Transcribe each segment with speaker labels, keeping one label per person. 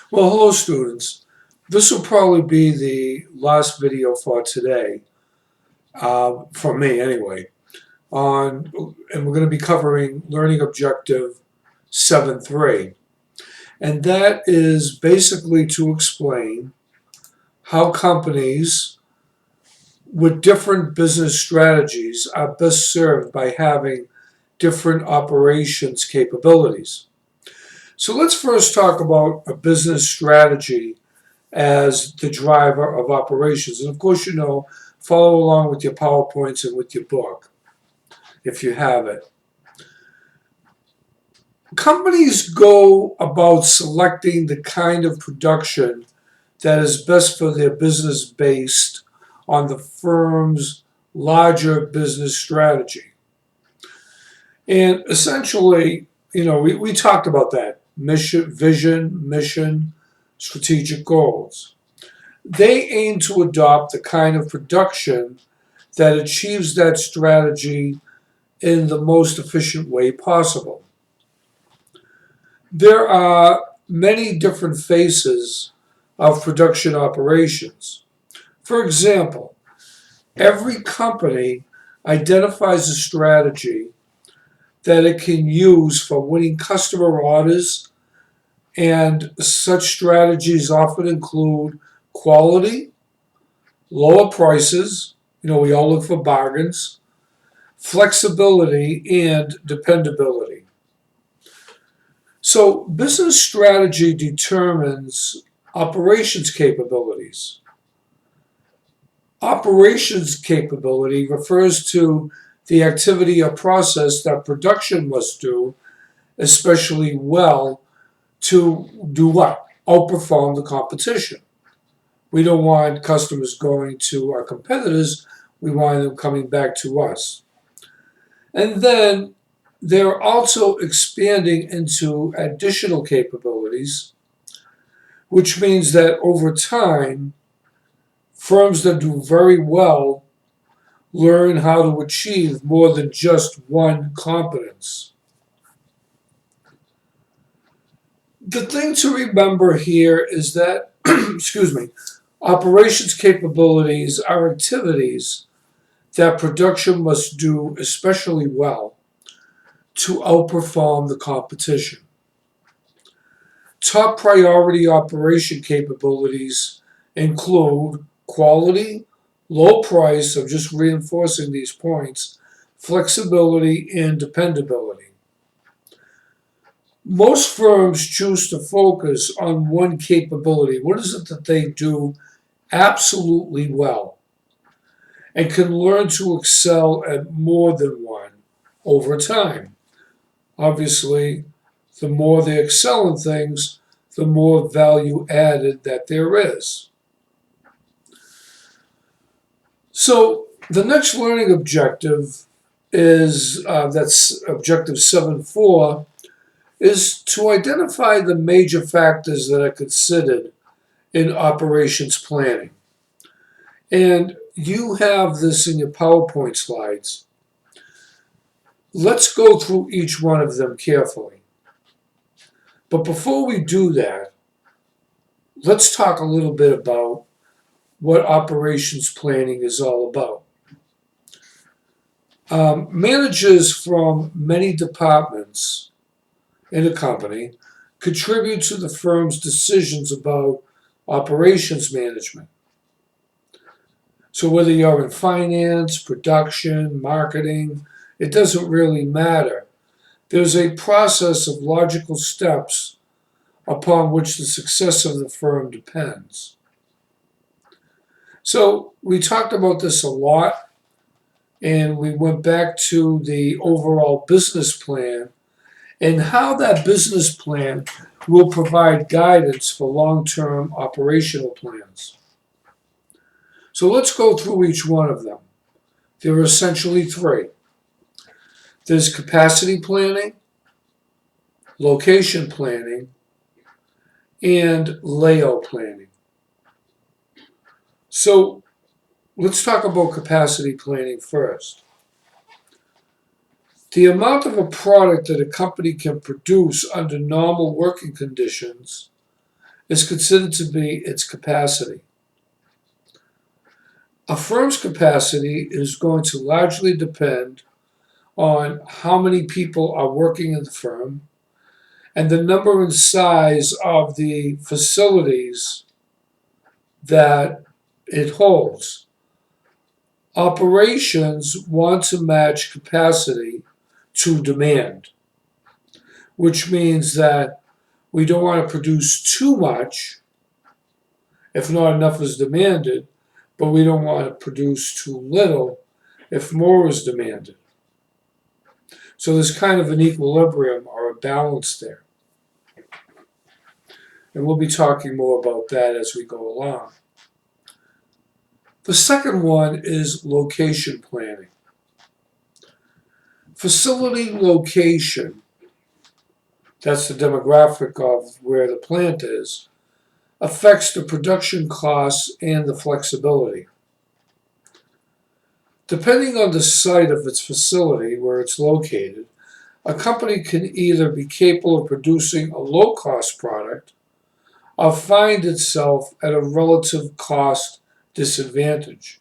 Speaker 1: Well, hello students. This will probably be the last video for today, for me anyway, and we're going to be covering Learning Objective 7.3. And that is basically to explain how companies with different business strategies are best served by having different operations capabilities. So let's first talk about a business strategy as the driver of operations. And of course, follow along with your PowerPoints and with your book if you have it. Companies go about selecting the kind of production that is best for their business based on the firm's larger business strategy. And essentially, we talked about that mission, strategic goals. They aim to adopt the kind of production that achieves that strategy in the most efficient way possible. There are many different phases of production operations. For example, every company identifies a strategy that it can use for winning customer orders, and such strategies often include quality, lower prices, we all look for bargains, flexibility, and dependability. So, business strategy determines operations capabilities. Operations capability refers to the activity or process that production must do especially well to do what? Outperform the competition. We don't want customers going to our competitors, we want them coming back to us. And then they're also expanding into additional capabilities, which means that over time, firms that do very well learn how to achieve more than just one competence. The thing to remember here is that, excuse me, operations capabilities are activities that production must do especially well to outperform the competition. Top priority operation capabilities include quality, low price, I'm just reinforcing these points, flexibility, and dependability. Most firms choose to focus on one capability. What is it that they do absolutely well and can learn to excel at more than one over time? Obviously, the more they excel in things, the more value added that there is. So the next learning objective is that's objective 7.4 is to identify the major factors that are considered in operations planning. And you have this in your PowerPoint slides. Let's go through each one of them carefully. But before we do that, let's talk a little bit about what operations planning is all about. Managers from many departments in a company contribute to the firm's decisions about operations management. So whether you're in finance, production, marketing, it doesn't really matter. There's a process of logical steps upon which the success of the firm depends. So we talked about this a lot, and we went back to the overall business plan and how that business plan will provide guidance for long-term operational plans. So let's go through each one of them. There are essentially three. There's capacity planning, location planning, and layout planning. So let's talk about capacity planning first. The amount of a product that a company can produce under normal working conditions is considered to be its capacity. A firm's capacity is going to largely depend on how many people are working in the firm and the number and size of the facilities that it holds. Operations want to match capacity to demand, which means that we don't want to produce too much if not enough is demanded, but we don't want to produce too little if more is demanded. So there's kind of an equilibrium or a balance there. And we'll be talking more about that as we go along. The second one is location planning. Facility location, that's the demographic of where the plant is, affects the production costs and the flexibility. Depending on the site of its facility, where it's located, a company can either be capable of producing a low-cost product or find itself at a relative cost disadvantage.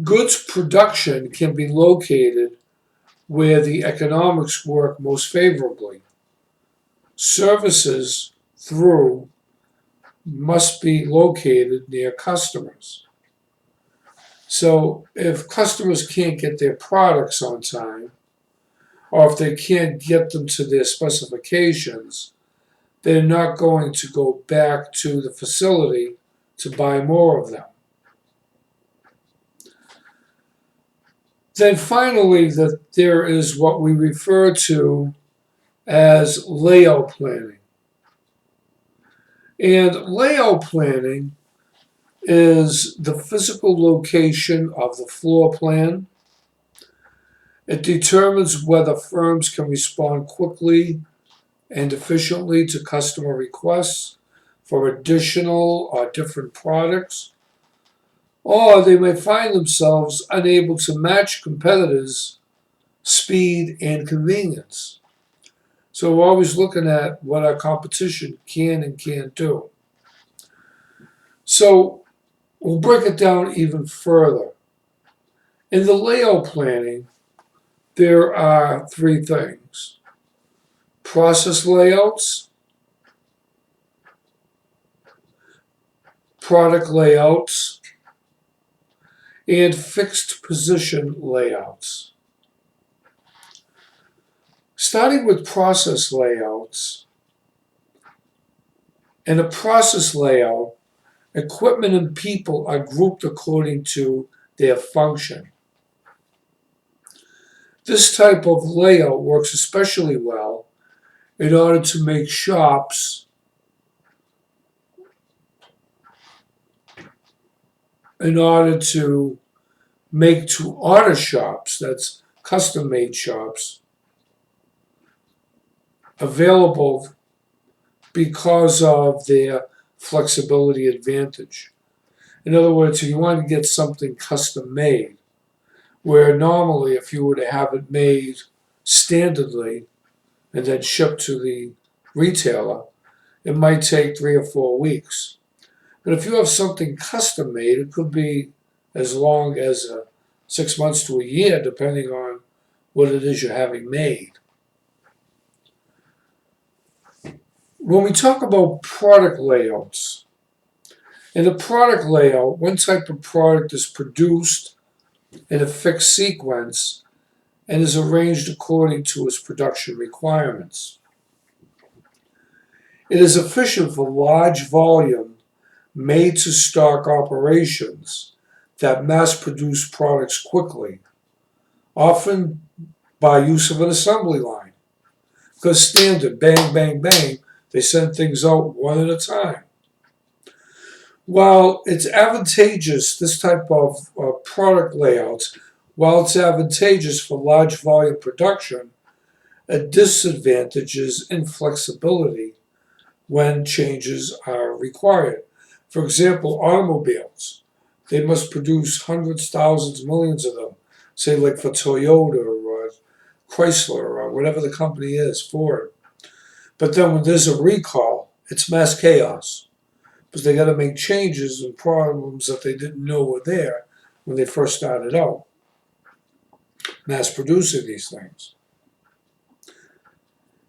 Speaker 1: Goods production can be located where the economics work most favorably. Services through must be located near customers. So if customers can't get their products on time, or if they can't get them to their specifications, they're not going to go back to the facility to buy more of them. Then finally, there is what we refer to as layout planning. And layout planning is the physical location of the floor plan. It determines whether firms can respond quickly and efficiently to customer requests for additional or different products, or they may find themselves unable to match competitors' speed and convenience. So we're always looking at what our competition can and can't do. So we'll break it down even further. In the layout planning, there are three things: process layouts, product layouts, and fixed position layouts. Starting with process layouts, in a process layout, equipment and people are grouped according to their function. This type of layout works especially well in order to make shops to-order shops, that's custom-made shops, available because of their flexibility advantage. In other words, if you want to get something custom-made, where normally if you were to have it made standardly and then shipped to the retailer, it might take 3 or 4 weeks. But if you have something custom made, it could be as long as 6 months to a year, depending on what it is you're having made. When we talk about product layouts, in a product layout, one type of product is produced in a fixed sequence and is arranged according to its production requirements. It is efficient for large volume, made-to-stock operations that mass-produce products quickly, often by use of an assembly line. Because standard, bang, bang, bang, they send things out one at a time. While it's advantageous, this type of product layouts, while it's advantageous for large volume production, a disadvantage is inflexibility when changes are required. For example, automobiles, they must produce hundreds, thousands, millions of them, say like for Toyota or Chrysler or whatever the company is, Ford. But then when there's a recall, it's mass chaos because they got to make changes and problems that they didn't know were there when they first started out mass producing these things.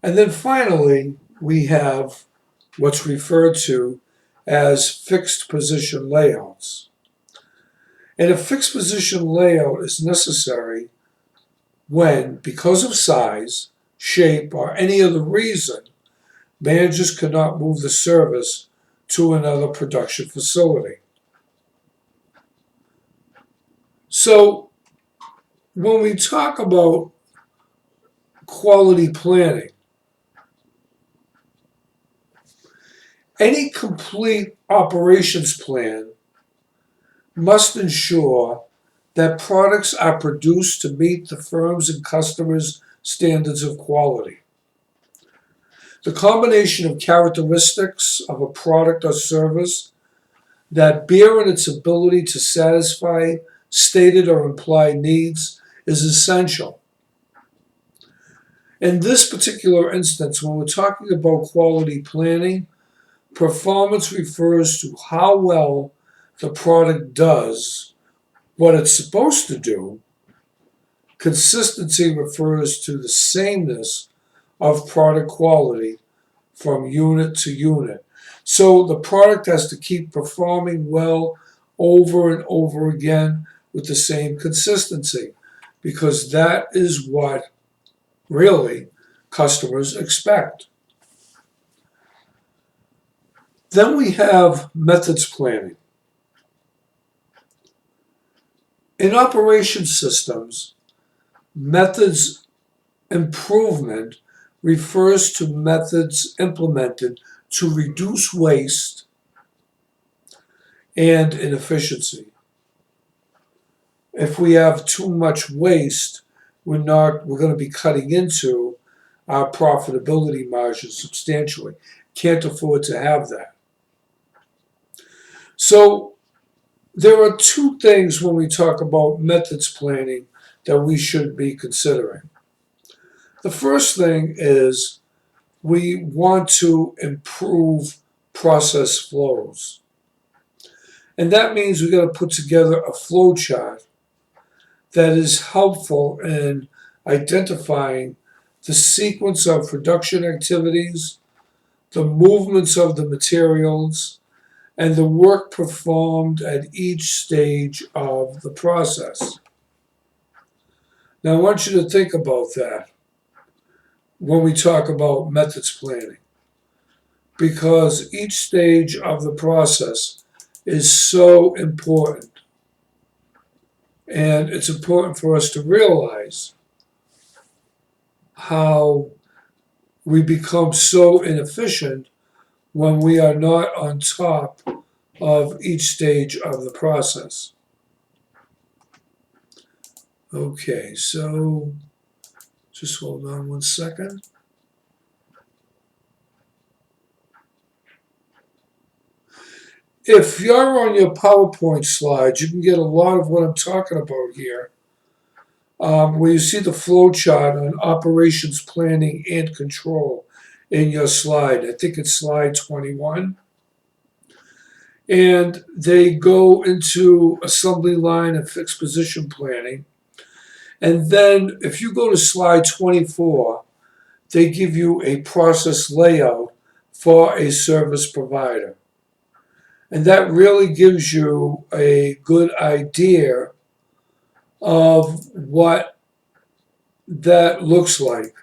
Speaker 1: And then finally, we have what's referred to as fixed position layouts. And a fixed position layout is necessary when, because of size, shape, or any other reason, managers cannot move the service to another production facility. So when we talk about quality planning, any complete operations plan must ensure that products are produced to meet the firm's and customers' standards of quality. The combination of characteristics of a product or service that bear on its ability to satisfy stated or implied needs is essential. In this particular instance, when we're talking about quality planning, performance refers to how well the product does what it's supposed to do. Consistency refers to the sameness of product quality from unit to unit. So the product has to keep performing well over and over again with the same consistency, because that is what really customers expect. Then we have methods planning. In operation systems, methods improvement refers to methods implemented to reduce waste and inefficiency. If we have too much waste, we're going to be cutting into our profitability margins substantially. Can't afford to have that. So there are two things when we talk about methods planning that we should be considering. The first thing is we want to improve process flows. And that means we've got to put together a flow chart that is helpful in identifying the sequence of production activities, the movements of the materials, and the work performed at each stage of the process. Now, I want you to think about that when we talk about methods planning, because each stage of the process is so important. And it's important for us to realize how we become so inefficient when we are not on top of each stage of the process. Okay, so just hold on one second. If you're on your PowerPoint slides, you can get a lot of what I'm talking about here. Where you see the flow chart on operations planning and control in your slide. I think it's slide 21. And they go into assembly line and fixed position planning. And then if you go to slide 24, they give you a process layout for a service provider. And that really gives you a good idea of what that looks like.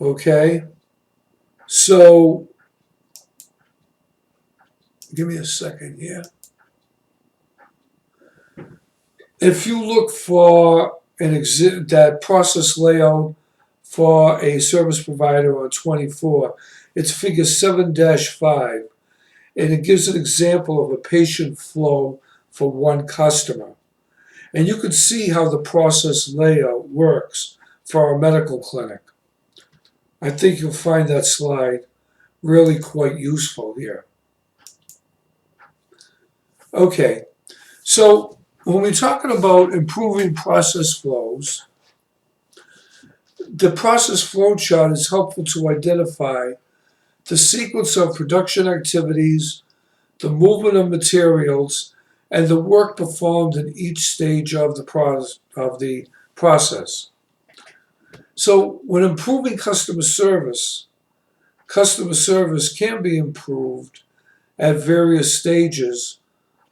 Speaker 1: Okay? So, give me a second here. If you look for that process layout for a service provider on 24, it's figure 7-5. And it gives an example of a patient flow for one customer. And you can see how the process layout works for our medical clinic. I think you'll find that slide really quite useful here. Okay, so when we're talking about improving process flows, The process flow chart is helpful to identify the sequence of production activities, the movement of materials, and the work performed in each stage of the process. So when improving customer service can be improved at various stages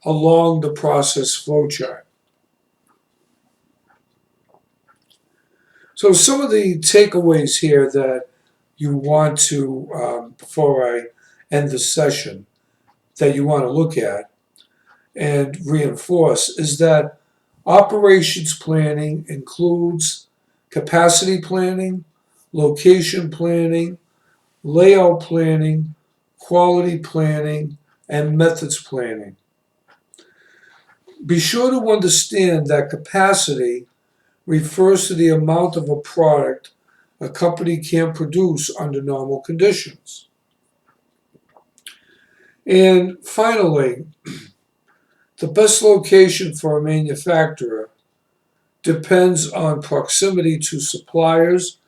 Speaker 1: along the process flowchart. So some of the takeaways here that you want to, before I end the session, that you want to look at and reinforce is that operations planning includes capacity planning, location planning, layout planning, quality planning, and methods planning. Be sure to understand that capacity refers to the amount of a product a company can produce under normal conditions. And finally, the best location for a manufacturer depends on proximity to suppliers,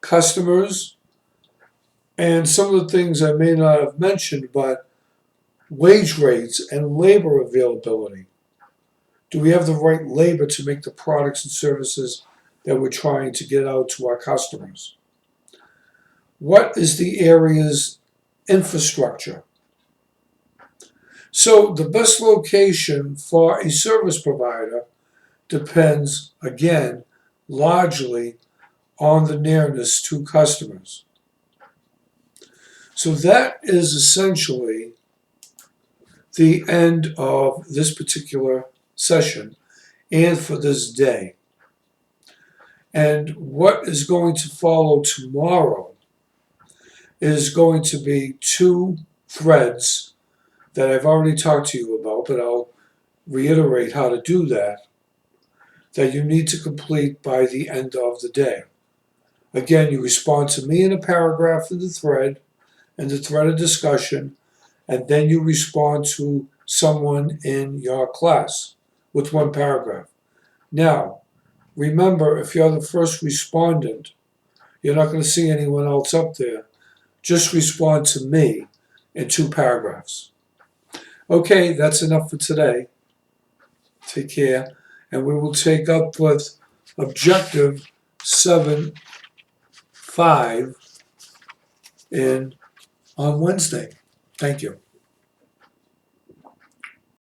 Speaker 1: customers, and some of the things I may not have mentioned, but wage rates and labor availability. Do we have the right labor to make the products and services that we're trying to get out to our customers? What is the area's infrastructure? So the best location for a service provider depends, again, largely on the nearness to customers. So that is essentially the end of this particular session and for this day. And what is going to follow tomorrow is going to be 2 threads that I've already talked to you about, but I'll reiterate how to do that you need to complete by the end of the day. Again, you respond to me in a paragraph in the thread of discussion, and then you respond to someone in your class with 1 paragraph. Now, remember, if you're the first respondent, you're not going to see anyone else up there. Just respond to me in 2 paragraphs. Okay, that's enough for today. Take care. And we will take up with Objective 7.5 on Wednesday. Thank you.